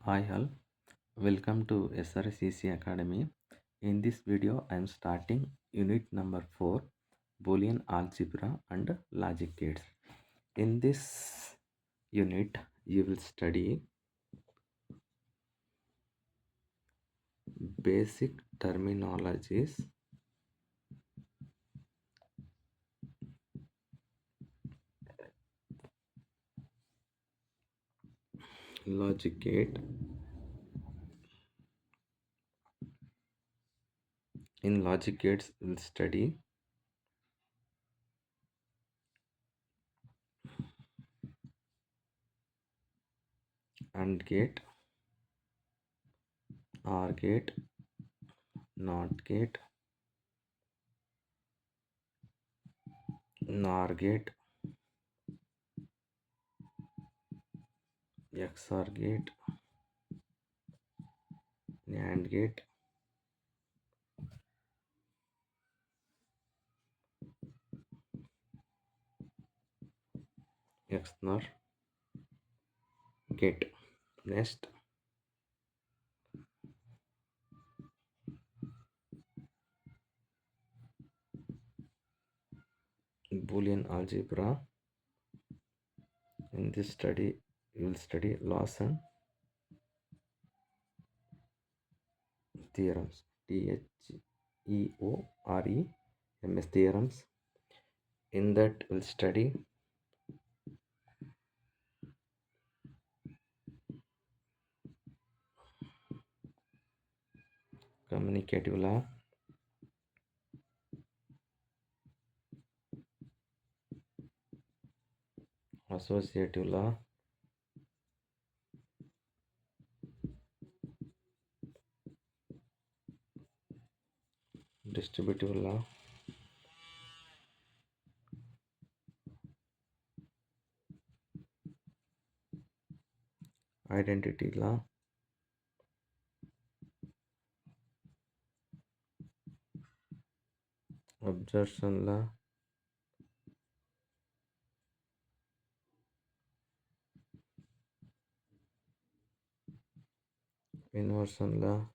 Hi all, welcome to SRCC Academy. In this video, I am starting unit number 4, Boolean Algebra and Logic Gates. In this unit, you will study basic terminologies, logic gate. In logic gates, we will study AND gate, OR gate, NOT gate, NOR gate, XOR gate, AND gate, XNOR gate. Next, Boolean algebra. In this study, you will study laws and theorems. THEOREMS theorems. In that, we'll study commutative law, associative law, distributive law, identity law, absorption law, inversion law,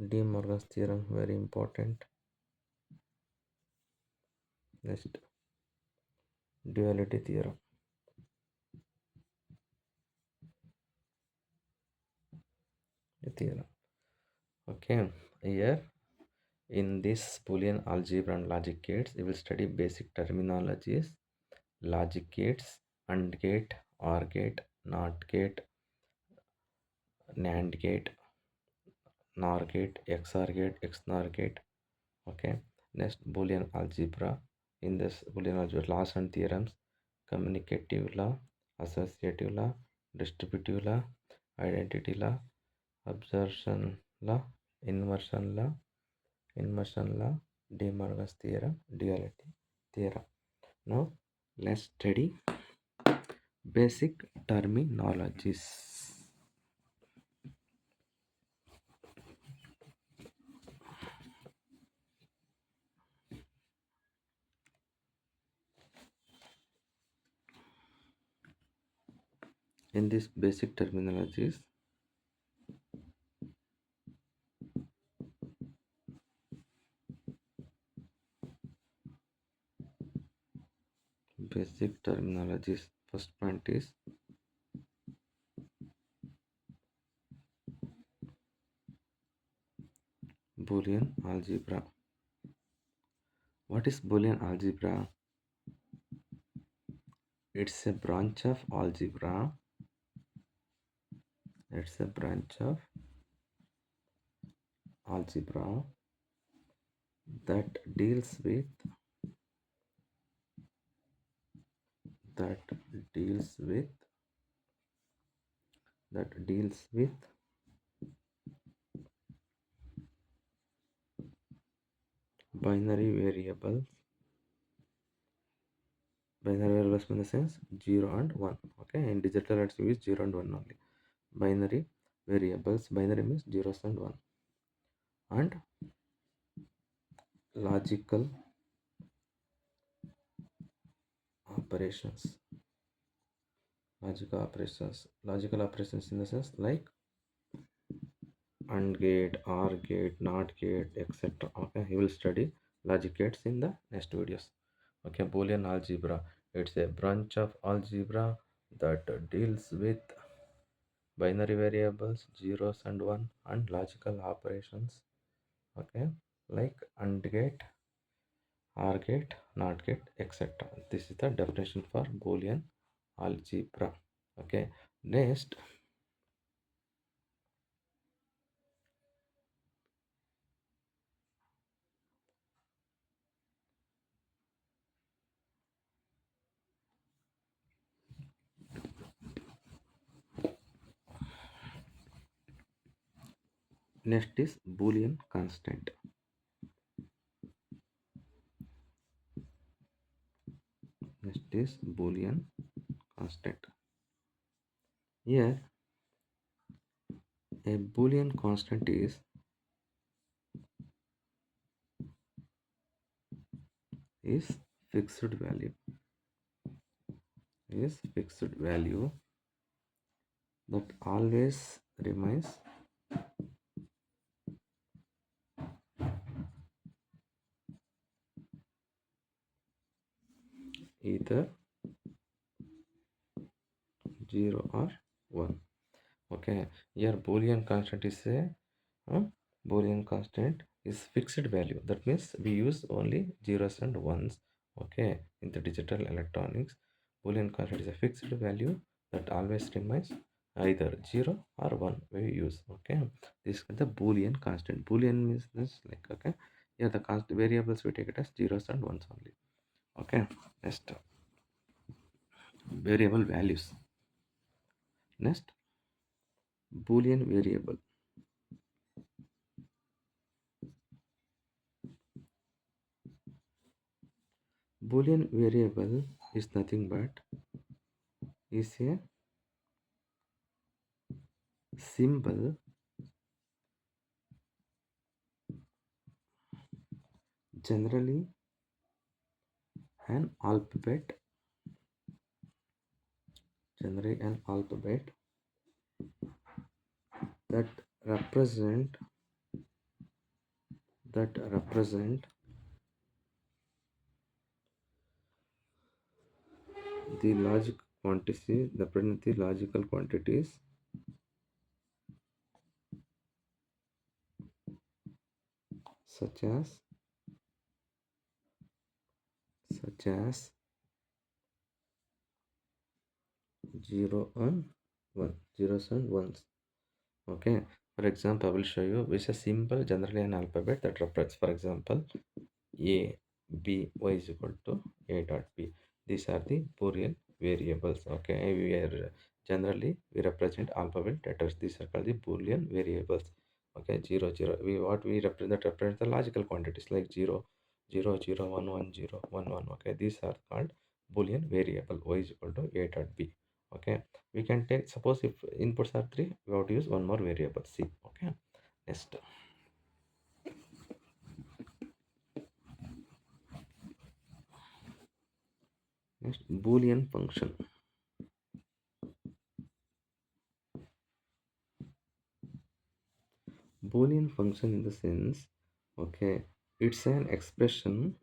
De Morgan's theorem, very important. Next, duality theorem. Okay, here in this Boolean algebra and logic gates, we will study basic terminologies, logic gates, AND gate, OR gate, NOT gate, NAND gate, NOR gate, XOR gate, XNOR gate. Okay, next Boolean algebra. In this Boolean algebra, laws and theorems, commutative law, associative law, distributive law, identity law, absorption law, inversion law, De Morgan's theorem, duality theorem. Now let's study basic terminologies. In this basic terminologies, first point is Boolean algebra. What is Boolean algebra? It's a branch of algebra. It's a branch of algebra that deals with that deals with binary variables. Binary variables in the sense 0 and 1. Okay, in digital let's use 0 and 1 only. Binary variables, binary means zeros and 1, and logical operations. Logical operations in the sense like AND gate, OR gate, NOT gate, etc. Okay, he will study logic gates in the next videos. Okay, Boolean algebra. It's a branch of algebra that deals with binary variables, zeros and one, and logical operations. Okay, like AND gate, OR gate, NOT gate, etc. This is the definition for Boolean algebra. Okay, next is Boolean constant. Next is Boolean constant. Here, a Boolean constant is fixed value. Is fixed value that always remains either 0 or 1. Okay, here Boolean constant is a Boolean constant is fixed value. That means we use only zeros and ones. Okay, in the digital electronics, Boolean constant is a fixed value that always remains either 0 or 1 we use. Okay, this is the Boolean constant. Boolean means this like okay, yeah, the constant variables we take it as zeros and ones only. Okay, next variable values. Next, Boolean variable. Boolean variable is nothing but is a symbol generally an alphabet that represent the logic quantities represent the logical quantities such as 0 and 1, zeros and ones. Okay, for example, I will show you with a simple generally an alphabet that represents, for example, a b y is equal to a dot b. These are the Boolean variables. Okay, we are generally we represent alphabet letters. These are called the Boolean variables. Okay, 0 0. We what we represent the logical quantities like 0 0 0 1 1 0 1 1. Okay, these are called Boolean variable. Y is equal to a dot b. Okay, we can take suppose if inputs are 3, we have to use one more variable c. Okay, next Boolean function. Boolean function in the sense, okay, it's an expression,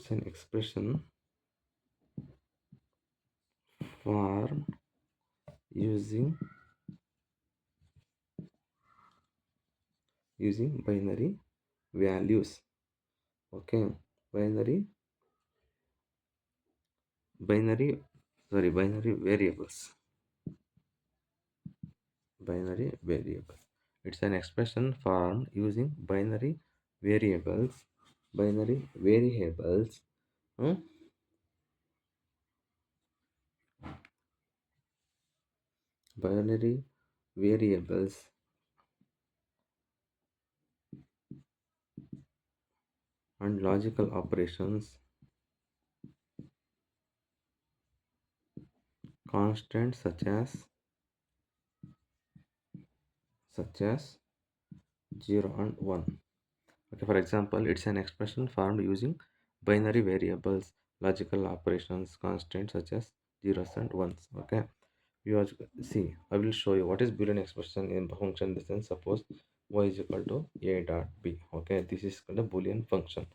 it's an expression for using binary values. Okay, binary binary binary variables. Binary variables. It's an expression formed using variables binary variables hmm, binary variables and logical operations constants such as 0 and 1. Okay, for example, it's an expression formed using binary variables, logical operations, constants such as zeros and ones. Okay, you are see. I will show you what is Boolean expression in function. In the sense, suppose y is equal to a dot b. Okay, this is called a Boolean function.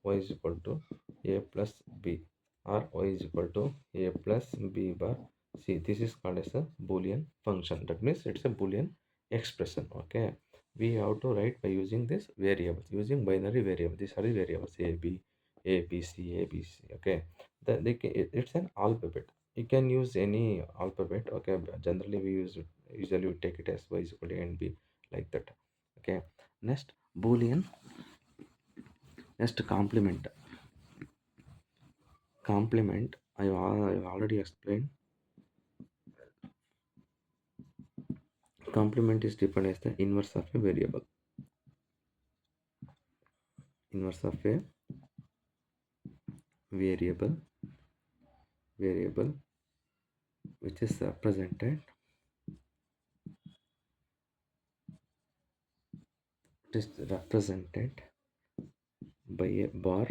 Y is equal to a plus b, or y is equal to a plus b bar c. This is called as a Boolean function. That means it's a Boolean expression. Okay, we have to write by using this variables, using binary variable. These are the variables a b c. Okay, it's an alphabet. You can use any alphabet. Okay, but generally we usually we take it as y is equal to a and b, like that. Okay, next Boolean. Next complement. I've already explained. Complement is defined as the inverse of a variable. Inverse of a variable which is represented, by a bar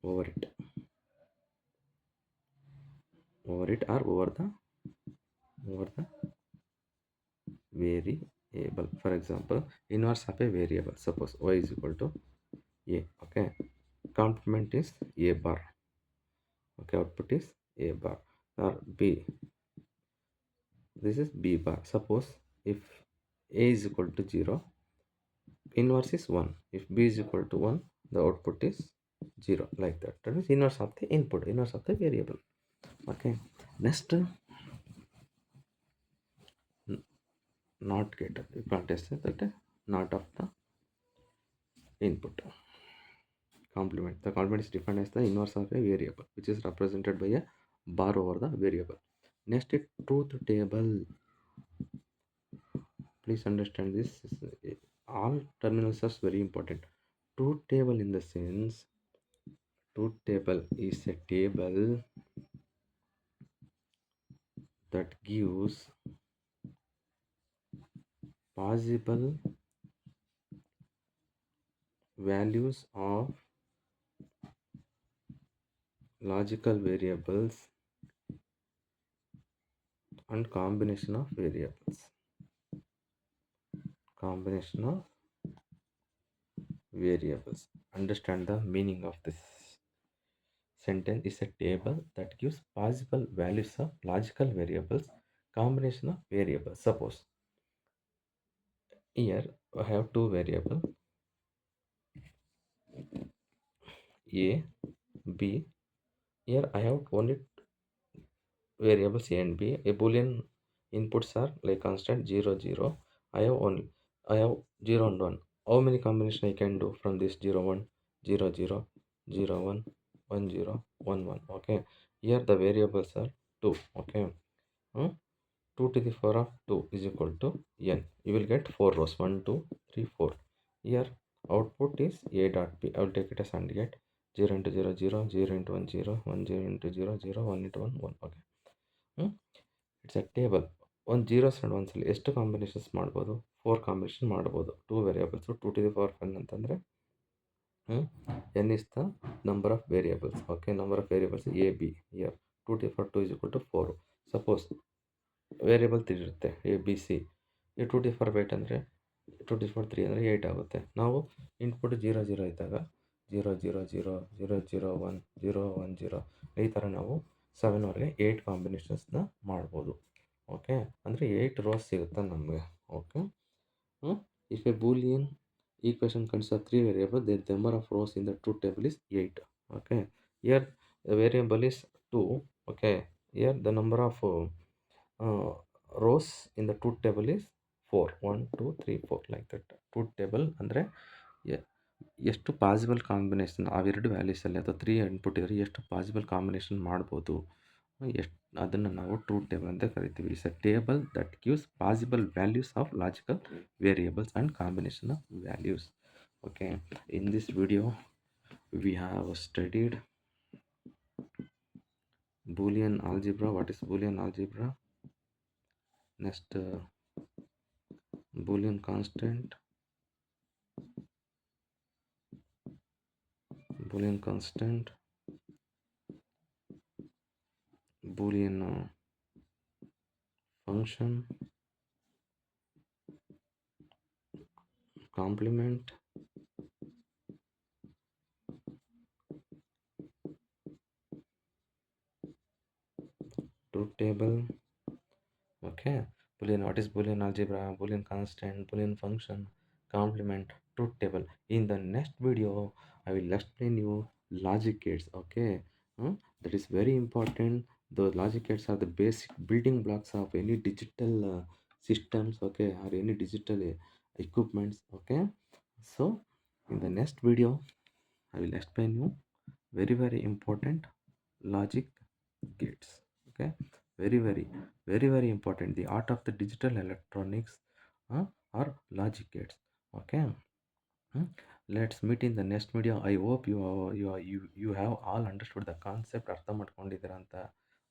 over it or over the variable. For example, inverse of a variable, suppose y is equal to a. Okay, complement is a bar. Okay, output is a bar, or b. This is b bar. Suppose if a is equal to 0, inverse is 1. If b is equal to 1, the output is 0, like that. That is inverse of the input, inverse of the variable. Okay, next, not get, you can't say that not of the input. Complement, the complement is defined as the inverse of a variable which is represented by a bar over the variable. Next is truth table. Please understand this. All terminals are very important. Truth table in the sense, truth table is a table that gives possible values of logical variables and combination of variables. Combination of variables. Understand the meaning of this sentence. Is a table that gives possible values of logical variables, combination of variables. Suppose here I have two variables a, b. Here I have only variables a and b. A Boolean inputs are like constant 0 0. I have 0 and 1. How many combination I can do from this 0 1 0 0 0 1 1 0 1 1? Okay, here the variables are 2. Okay, 2 to the power of 2 is equal to n. You will get 4 rows, 1 2 3 4. Here output is a dot p. I will take it as and get 0 into 0 0 0 into 1 0 1 0 into 0 0 1 into 1 1. Okay, it's A table. ಒಂದು zeros and ಒನ್ಸಲ್ಲಿ ಎಷ್ಟು combinations ಮಾಡ್ಬೋದು? 4 combination ಮಾಡ್ಬೋದು. 2 ವೇರಿಯೇಬಲ್ಸು 2 to the power 1 ಅಂತಂದರೆ n is the number of variables. Okay, number of variables a b. Here 2 to the power 2 is equal to 4. Suppose variable 3 ಇರುತ್ತೆ a b c. ಈ 2 to the power 8 ಅಂದರೆ 2 to the power 3 ಅಂದರೆ 8 ಆಗುತ್ತೆ. ನಾವು input 0 0 ಇದ್ದಾಗ 0 0 0 0 0 1 0 1 0 ಈ ಥರ ನಾವು 7ವರೆಗೆ 8 ಕಾಂಬಿನೇಷನ್ಸ್ನ ಮಾಡ್ಬೋದು. ಓಕೆ, ಅಂದರೆ 8 ರೋಸ್ ಸಿಗುತ್ತೆ ನಮಗೆ. Okay, if A Boolean equation consists of 3 variables, the number of rows in the truth table is 8. Okay, here the variable is 2. Okay, here the number of rows in the truth table is 4. 1 2 3 4, like that. Truth table ಅಂದರೆ ಎಷ್ಟು possible combination ಅವೆರಡು ವ್ಯಾಲ್ಯೂಸಲ್ಲಿ ಅಥವಾ 3 input ಇದ್ದರೆ ಎಷ್ಟು possible combination ಮಾಡ್ಬೋದು, ಎಷ್ಟು ಅದನ್ನು ನಾವು ಟ್ರೂತ್ ಟೇಬಲ್ ಅಂತ ಕರಿತೀವಿ. It's a table that gives possible values of logical variables and combination of values. Okay, in this video we have studied Boolean algebra. What is Boolean algebra? Next, Boolean constant, Boolean constant, Boolean function, complement, truth table. Okay, Boolean. What is Boolean algebra? Boolean constant, Boolean function, complement, truth table. In the next video, I will explain you logic gates. Okay, that is very important. The logic gates are the basic building blocks of any digital systems. Okay, or any digital equipments. Okay, so in the next video, I will explain you very important logic gates. Okay, very important. The art of the digital electronics or logic gates. Okay. Hmm. Let's meet in the next video. I hope you have all understood the concept. ಅರ್ಥ ಮಾಡ್ಕೊಂಡಿದ್ದೀರಾ ಅಂತ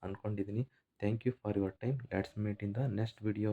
ಅನ್ಕೊಂಡಿದ್ದೀನಿ. Thank you for your time. Let's meet in the next video.